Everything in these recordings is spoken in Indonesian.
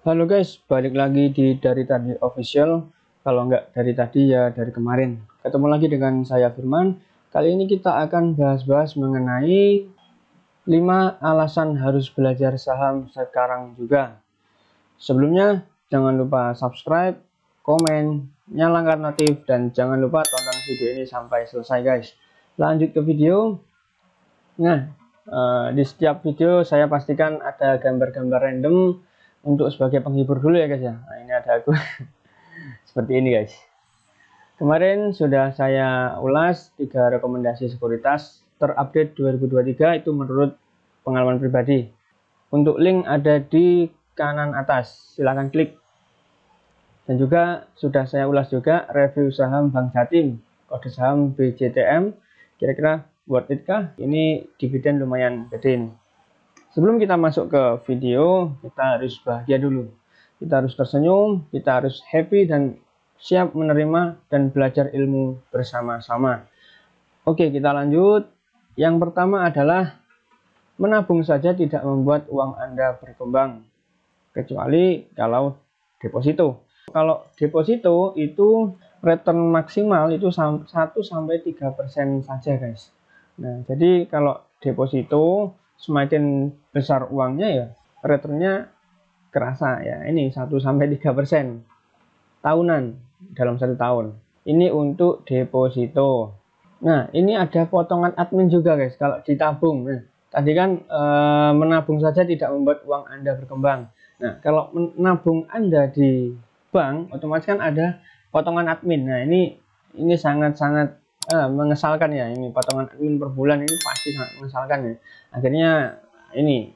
Halo guys, balik lagi di Dari Tadi Official. Kalau nggak dari tadi ya dari kemarin. Ketemu lagi dengan saya Firman. Kali ini kita akan bahas-bahas mengenai 5 alasan harus belajar saham sekarang juga. Sebelumnya jangan lupa subscribe, komen, nyalakan notif, dan jangan lupa tonton video ini sampai selesai guys. Lanjut ke video. Nah, di setiap video saya pastikan ada gambar-gambar random untuk sebagai penghibur dulu ya guys ya. Nah, ini ada aku seperti ini guys. Kemarin sudah saya ulas 3 rekomendasi sekuritas terupdate 2023 itu menurut pengalaman pribadi. Untuk link ada di kanan atas, silahkan klik. Dan juga sudah saya ulas juga review saham Bank Jatim, kode saham BJTM. Kira-kira worth it kah? Ini dividen lumayan gede nih. Sebelum kita masuk ke video, kita harus bahagia dulu. Kita harus tersenyum, kita harus happy dan siap menerima dan belajar ilmu bersama-sama. Oke, kita lanjut. Yang pertama adalah menabung saja tidak membuat uang Anda berkembang, kecuali kalau deposito. Kalau deposito itu return maksimal itu 1-3% saja guys. Nah, jadi kalau deposito semakin besar uangnya ya returnnya kerasa ya. Ini 1-3% tahunan dalam 1 tahun. Ini untuk deposito. Nah, ini ada potongan admin juga guys kalau ditabung. Nah, tadi kan menabung saja tidak membuat uang Anda berkembang. Nah, kalau menabung Anda di bank otomatis kan ada potongan admin. Nah, ini sangat-sangat mengesalkan ya. Ini potongan admin per bulan ini pasti sangat mengesalkan ya. Akhirnya ini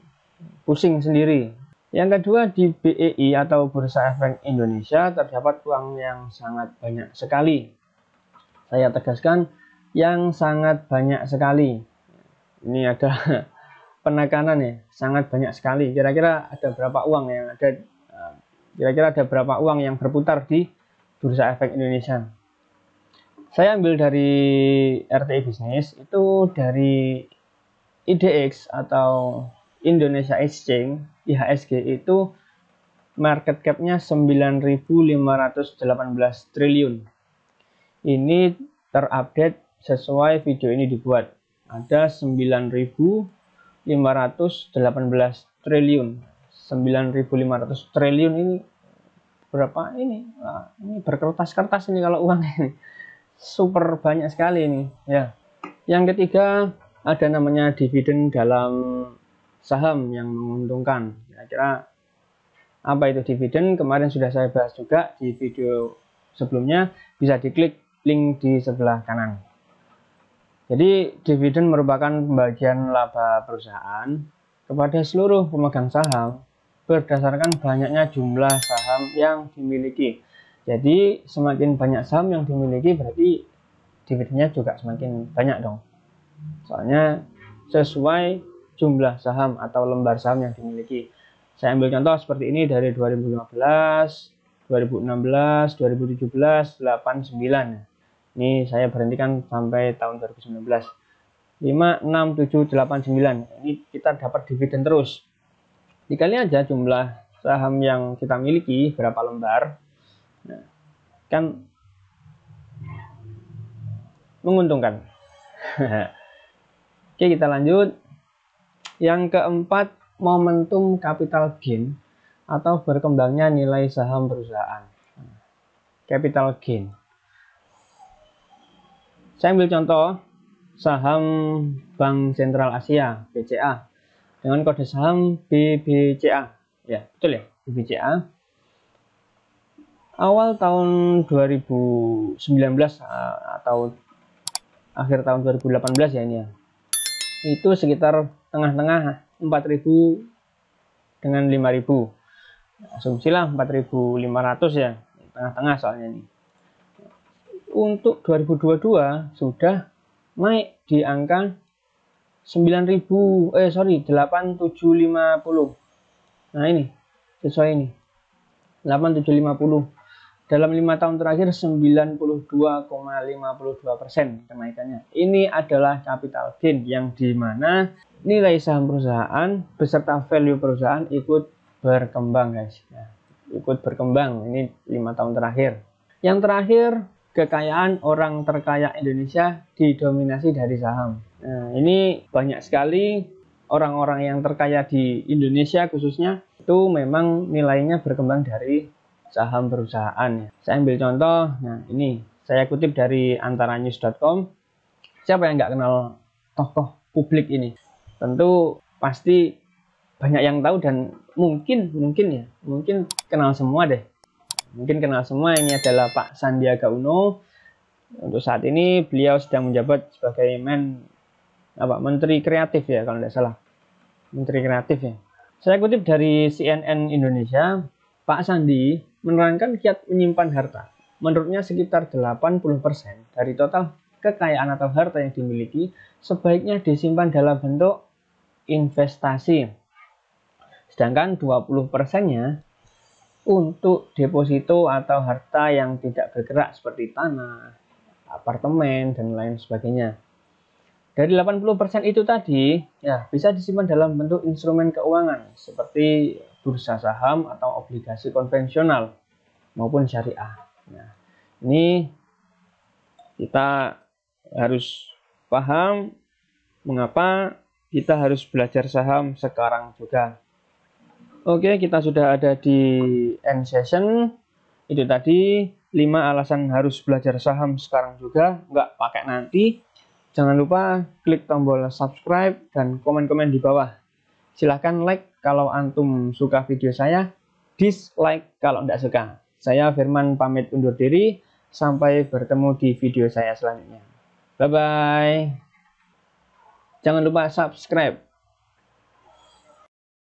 pusing sendiri. Yang kedua, di BEI atau Bursa Efek Indonesia terdapat uang yang sangat banyak sekali. Saya tegaskan yang sangat banyak sekali. Ini ada penekanan ya, sangat banyak sekali. Kira-kira ada berapa uang yang ada? Kira-kira ada berapa uang yang berputar di Bursa Efek Indonesia? Saya ambil dari RTI Bisnis, itu dari IDX atau Indonesia Exchange, IHSG itu market cap-nya 9.518 triliun. Ini terupdate sesuai video ini dibuat. Ada 9.518 triliun. 9.500 triliun ini berapa ini? Nah, ini berkertas-kertas ini kalau uang ini. Super banyak sekali ini ya. Yang ketiga ada namanya dividen dalam saham yang menguntungkan. Kira-kira apa itu dividen? Kemarin sudah saya bahas juga di video sebelumnya, bisa diklik link di sebelah kanan. Jadi dividen merupakan pembagian laba perusahaan kepada seluruh pemegang saham berdasarkan banyaknya jumlah saham yang dimiliki. Jadi semakin banyak saham yang dimiliki berarti dividennya juga semakin banyak dong. Soalnya sesuai jumlah saham atau lembar saham yang dimiliki. Saya ambil contoh seperti ini dari 2015, 2016, 2017, 89. Ini saya berhentikan sampai tahun 2019. 5, 6, 7, 8, 9. Ini kita dapat dividen terus. Dikali aja jumlah saham yang kita miliki berapa lembar. Nah, kan menguntungkan. Oke, kita lanjut. Yang keempat, momentum capital gain atau berkembangnya nilai saham perusahaan. Capital gain. Saya ambil contoh saham Bank Sentral Asia BCA dengan kode saham BBCA. Ya, betul ya, BBCA. Awal tahun 2019 atau akhir tahun 2018 ya ini ya. Itu sekitar tengah-tengah 4.000 dengan 5.000. Asumsilah 4.500 ya, tengah-tengah soalnya ini. Untuk 2022 sudah naik di angka 8.750. Nah, ini sesuai ini. 8.750. Dalam 5 tahun terakhir 92,52% kenaikannya. Ini adalah capital gain yang dimana nilai saham perusahaan beserta value perusahaan ikut berkembang guys. Nah, ikut berkembang. Ini 5 tahun terakhir. Yang terakhir, kekayaan orang terkaya Indonesia didominasi dari saham. Nah, ini banyak sekali orang-orang yang terkaya di Indonesia khususnya itu memang nilainya berkembang dari saham perusahaan. Saya ambil contoh, nah ini saya kutip dari antaranews.com. Siapa yang nggak kenal tokoh publik ini? Tentu pasti banyak yang tahu dan mungkin kenal semua deh. Mungkin kenal semua, ini adalah Pak Sandiaga Uno. Untuk saat ini beliau sedang menjabat sebagai Menteri Kreatif ya kalau tidak salah. Menteri Kreatif ya. Saya kutip dari CNN Indonesia, Pak Sandi menerangkan kiat menyimpan harta. Menurutnya sekitar 80% dari total kekayaan atau harta yang dimiliki sebaiknya disimpan dalam bentuk investasi. Sedangkan 20%-nya untuk deposito atau harta yang tidak bergerak seperti tanah, apartemen, dan lain sebagainya. Dari 80% itu tadi, ya bisa disimpan dalam bentuk instrumen keuangan seperti bursa saham atau obligasi konvensional maupun syariah. Nah, ini kita harus paham mengapa kita harus belajar saham sekarang juga. Oke, kita sudah ada di end session. Itu tadi 5 alasan harus belajar saham sekarang juga, nggak pakai nanti. Jangan lupa klik tombol subscribe dan komen-komen di bawah. Silahkan like kalau antum suka video saya, dislike kalau tidak suka. Saya Firman pamit undur diri, sampai bertemu di video saya selanjutnya. Bye-bye. Jangan lupa subscribe.